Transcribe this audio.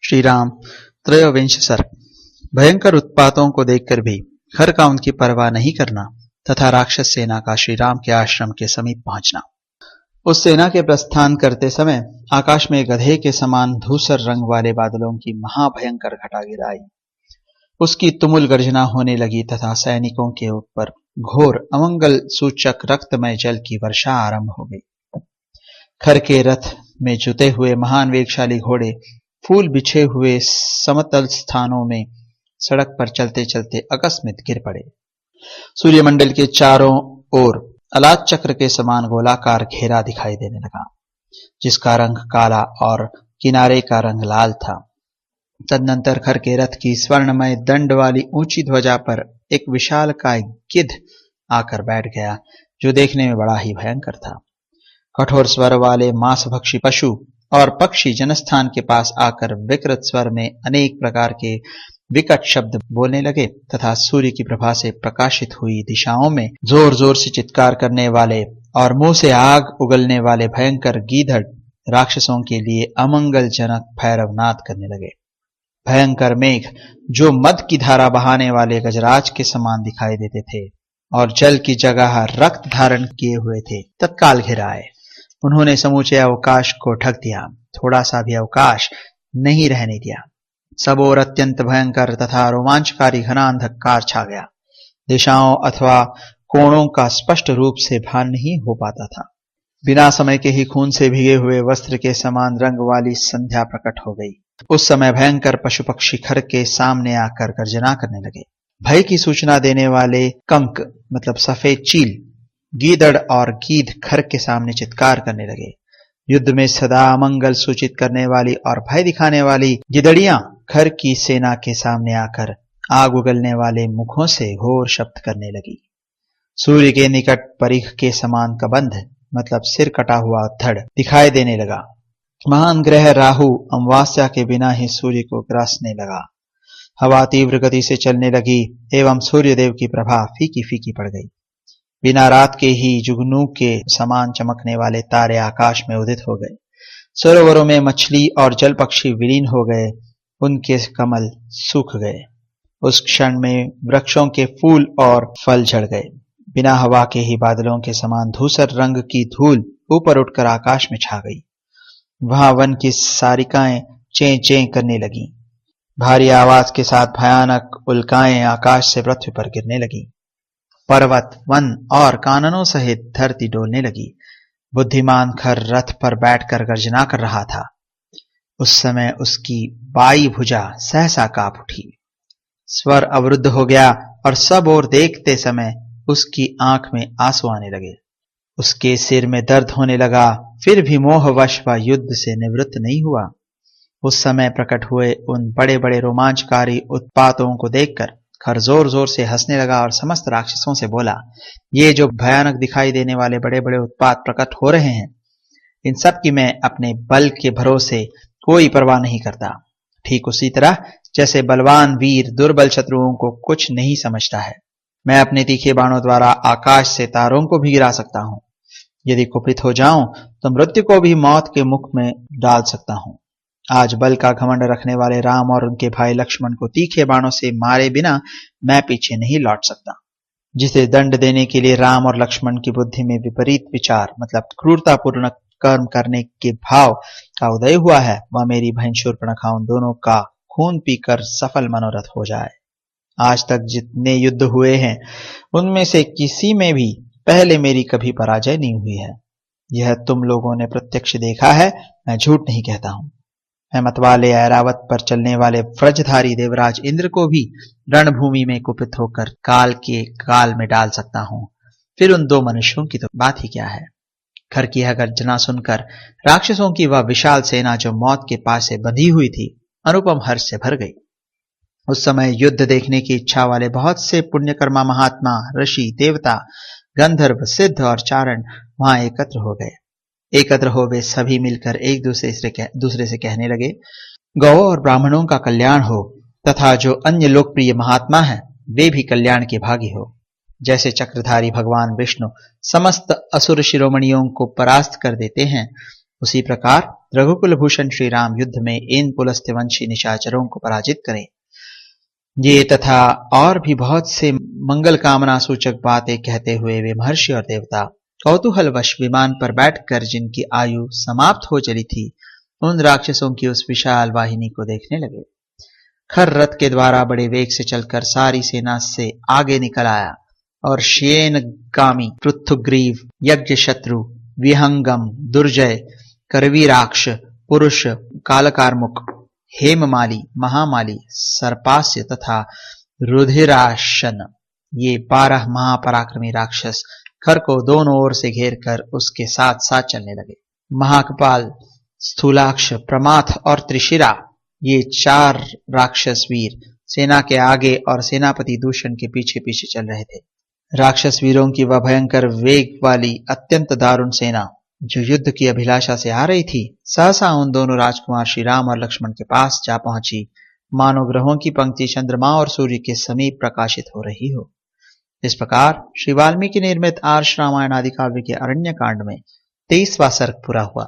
श्री राम त्रयोविंश सर्ग। भयंकर उत्पातों को देखकर भी खर का उनकी परवाह नहीं करना तथा राक्षस सेना का श्री राम के आश्रम के समीप पहुंचना। उस सेना के प्रस्थान करते समय आकाश में गधे के समान धूसर रंग वाले बादलों की महाभयंकर घटा गिर आई। उसकी तुमुल गर्जना होने लगी तथा सैनिकों के ऊपर घोर अमंगल सूचक रक्तमय जल की वर्षा आरंभ हो गई। खर के रथ में जुते हुए महान वेगशाली घोड़े फूल बिछे हुए समतल स्थानों में सड़क पर चलते चलते अकस्मित गिर पड़े। सूर्यमंडल के चारों ओर अलाद चक्र के समान गोलाकार घेरा दिखाई देने लगा, जिसका रंग काला और किनारे का रंग लाल था। तदनंतर खर के रथ की स्वर्णमय दंड वाली ऊंची ध्वजा पर एक विशालकाय गिद्ध आकर बैठ गया, जो देखने में बड़ा ही भयंकर था। कठोर स्वर वाले मांसभक्षी पशु और पक्षी जनस्थान के पास आकर विकृत स्वर में अनेक प्रकार के विकट शब्द बोलने लगे तथा सूर्य की प्रभा से प्रकाशित हुई दिशाओं में जोर जोर से चित्कार करने वाले और मुंह से आग उगलने वाले भयंकर गीधड़ राक्षसों के लिए अमंगलजनक भैरवनाद करने लगे। भयंकर मेघ जो मद की धारा बहाने वाले गजराज के समान दिखाई देते थे और जल की जगह रक्त धारण किए हुए थे, तत्काल घिर आए। उन्होंने समूचे अवकाश को ढक दिया, थोड़ा सा भी अवकाश नहीं रहने दिया। सब ओर अत्यंत भयंकर तथा रोमांचकारी घना अंधकार छा गया। दिशाओं अथवा कोणों का स्पष्ट रूप से भान नहीं हो पाता था। बिना समय के ही खून से भीगे हुए वस्त्र के समान रंग वाली संध्या प्रकट हो गई। उस समय भयंकर पशु पक्षी खर के सामने आकर गर्जना करने लगे। भय की सूचना देने वाले कंक मतलब सफेद चील, गीदड़ और गीध खर के सामने चित्कार करने लगे। युद्ध में सदा अमंगल सूचित करने वाली और भय दिखाने वाली गिदड़ियां खर की सेना के सामने आकर आग उगलने वाले मुखों से घोर शब्द करने लगी। सूर्य के निकट परिघ के समान कबंध मतलब सिर कटा हुआ धड़ दिखाई देने लगा। महान ग्रह राहु अमावस्या के बिना ही सूर्य को ग्रासने लगा। हवा तीव्र गति से चलने लगी एवं सूर्यदेव की प्रभा फीकी फीकी पड़ गई। बिना रात के ही जुगनू के समान चमकने वाले तारे आकाश में उदित हो गए। सरोवरों में मछली और जल पक्षी विलीन हो गए, उनके कमल सूख गए। उस क्षण में वृक्षों के फूल और फल झड़ गए। बिना हवा के ही बादलों के समान धूसर रंग की धूल ऊपर उठकर आकाश में छा गई। वहां वन की सारिकाएं चें चें करने लगी। भारी आवाज के साथ भयानक उल्काएं आकाश से पृथ्वी पर गिरने लगी। पर्वत, वन और काननों सहित धरती डोलने लगी। बुद्धिमान खर रथ पर बैठकर गर्जना कर रहा था। उस समय उसकी बाई भुजा सहसा कांप उठी। स्वर अवरुद्ध हो गया और सब ओर देखते समय उसकी आंख में आंसू आने लगे। उसके सिर में दर्द होने लगा, फिर भी मोहवश वह युद्ध से निवृत्त नहीं हुआ। उस समय प्रकट हुए उन बड़े बड़े रोमांचकारी उत्पातों को देखकर खर जोर जोर से हंसने लगा और समस्त राक्षसों से बोला, ये जो भयानक दिखाई देने वाले बड़े बड़े उत्पात प्रकट हो रहे हैं, इन सब की मैं अपने बल के भरोसे कोई परवाह नहीं करता। ठीक उसी तरह जैसे बलवान वीर दुर्बल शत्रुओं को कुछ नहीं समझता है। मैं अपने तीखे बाणों द्वारा आकाश से तारों को भी गिरा सकता हूं। यदि कुपित हो जाऊं तो मृत्यु को भी मौत के मुख में डाल सकता हूं। आज बल का घमंड रखने वाले राम और उनके भाई लक्ष्मण को तीखे बाणों से मारे बिना मैं पीछे नहीं लौट सकता। जिसे दंड देने के लिए राम और लक्ष्मण की बुद्धि में विपरीत विचार मतलब क्रूरतापूर्ण कर्म करने के भाव का उदय हुआ है, वह मेरी बहन शूर्पणखा उन दोनों का खून पीकर सफल मनोरथ हो जाए। आज तक जितने युद्ध हुए हैं उनमें से किसी में भी पहले मेरी कभी पराजय नहीं हुई है। यह तुम लोगों ने प्रत्यक्ष देखा है, मैं झूठ नहीं कहता हूं। मैं मतवाले ऐरावत पर चलने वाले व्रजधारी देवराज इंद्र को भी रणभूमि में कुपित होकर काल के काल में डाल सकता हूं। फिर उन दो मनुष्यों की तो बात ही क्या है। खर की यह गर्जना सुनकर राक्षसों की वह विशाल सेना जो मौत के पास से बंधी हुई थी, अनुपम हर्ष से भर गई। उस समय युद्ध देखने की इच्छा वाले बहुत से पुण्यकर्मा महात्मा, ऋषि, देवता, गंधर्व, सिद्ध और चारण वहां एकत्र हो गए। एकत्र हो वे सभी मिलकर एक दूसरे से कहने लगे, गौ और ब्राह्मणों का कल्याण हो तथा जो अन्य लोकप्रिय महात्मा हैं वे भी कल्याण के भागी हो। जैसे चक्रधारी भगवान विष्णु समस्त असुर शिरोमणियों को परास्त कर देते हैं, उसी प्रकार रघुकुल भूषण श्री राम युद्ध में इन पुलस्त्यवंशी निशाचरों को पराजित करें। ये तथा और भी बहुत से मंगल कामना सूचक बातें कहते हुए वे महर्षि और देवता कौतूहलवश विमान पर बैठकर जिनकी आयु समाप्त हो चली थी, उन राक्षसों की उस विशाल वाहिनी को देखने लगे। खर रथ के द्वारा बड़े वेग से चलकर सारी सेना से आगे निकल आया और शेनगामी, पृथुग्रीव, यज्ञ शत्रु, विहंगम, दुर्जय, करवीराक्ष, पुरुष, कालकारमुख, हेममाली, महामाली, सर्पास्य तथा रुधिराशन, ये 12 महापराक्रमी राक्षस खर को दोनों ओर से घेर कर उसके साथ साथ चलने लगे। महाकपाल, स्थूलाक्ष, प्रमाथ और त्रिशिरा, ये 4 राक्षस वीर सेना के आगे और सेनापति दूषण के पीछे पीछे चल रहे थे। राक्षस वीरों की वह भयंकर वेग वाली अत्यंत दारुण सेना जो युद्ध की अभिलाषा से आ रही थी, सहसा उन दोनों राजकुमार श्री राम और लक्ष्मण के पास जा पहुंची, मानो ग्रहों की पंक्ति चंद्रमा और सूर्य के समीप प्रकाशित हो रही हो। इस प्रकार श्री वाल्मीकि निर्मित आर्ष रामायण आदि काव्य के अरण्य कांड में 23वां सर्ग पूरा हुआ।